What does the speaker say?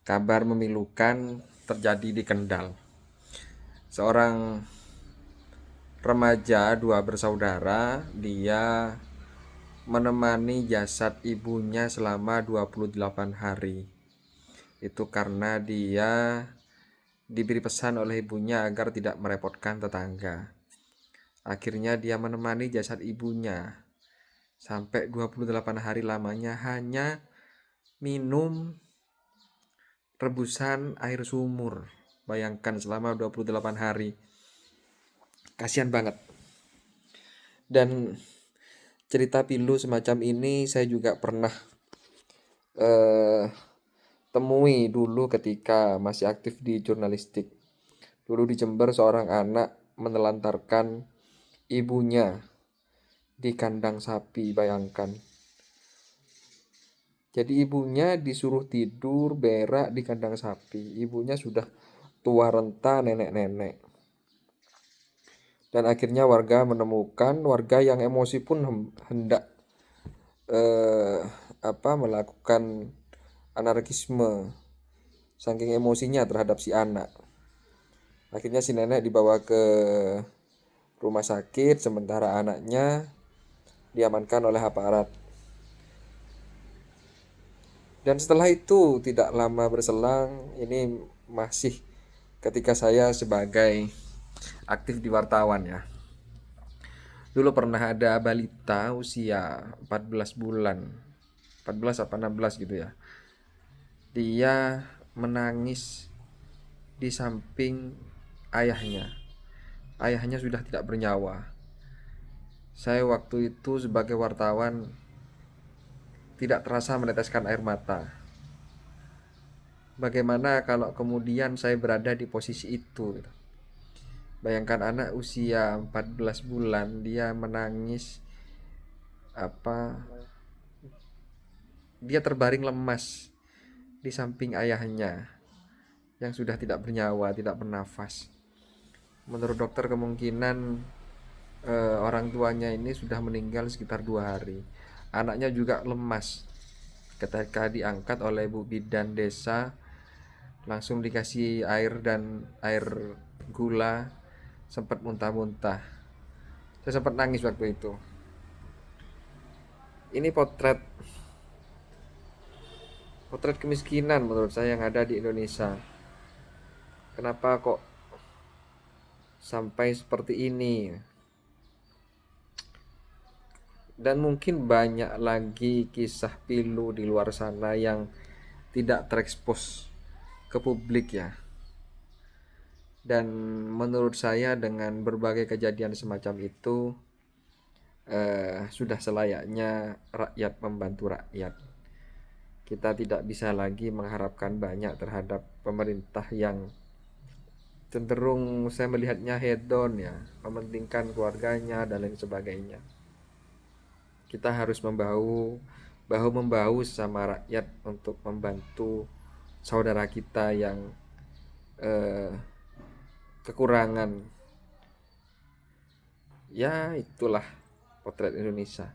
Kabar memilukan terjadi di Kendal. Seorang remaja dua bersaudara, dia menemani jasad ibunya selama 28 hari. Itu karena dia diberi pesan oleh ibunya agar tidak merepotkan tetangga. Akhirnya dia menemani jasad ibunya sampai 28 hari lamanya hanya minum rebusan air sumur. Bayangkan selama 28 hari. Kasihan banget. Dan cerita pilu semacam ini saya juga pernah temui dulu ketika masih aktif di jurnalistik. Dulu di Jember seorang anak menelantarkan ibunya di kandang sapi, bayangkan. Jadi ibunya disuruh tidur berak di kandang sapi. Ibunya sudah tua renta, nenek-nenek. Dan akhirnya warga menemukan, warga yang emosi pun hendak melakukan anarkisme saking emosinya terhadap si anak. Akhirnya si nenek dibawa ke rumah sakit, sementara anaknya diamankan oleh aparat. Dan setelah itu tidak lama berselang, ini masih ketika saya sebagai aktif di wartawan ya. Dulu pernah ada balita usia 14 bulan, 14 apa 16 gitu ya. Dia menangis di samping ayahnya. Ayahnya sudah tidak bernyawa. Saya waktu itu sebagai wartawan tidak terasa meneteskan air mata. Bagaimana kalau kemudian saya berada di posisi itu? Bayangkan anak usia 14 bulan dia menangis, dia terbaring lemas di samping ayahnya yang sudah tidak bernyawa, tidak bernafas. Menurut dokter kemungkinan orang tuanya ini sudah meninggal sekitar 2 hari. Anaknya juga lemas. Ketika diangkat oleh Bu Bidan desa, langsung dikasih air dan air gula, sempat muntah-muntah. Saya sempat nangis waktu itu. Ini potret kemiskinan menurut saya yang ada di Indonesia. Kenapa kok sampai seperti ini? Dan mungkin banyak lagi kisah pilu di luar sana yang tidak terekspos ke publik ya. Dan menurut saya dengan berbagai kejadian semacam itu sudah selayaknya rakyat membantu rakyat. Kita tidak bisa lagi mengharapkan banyak terhadap pemerintah yang cenderung saya melihatnya hedon ya, mementingkan keluarganya dan lain sebagainya. Kita harus bahu membahu sama rakyat untuk membantu saudara kita yang kekurangan. Ya itulah potret Indonesia.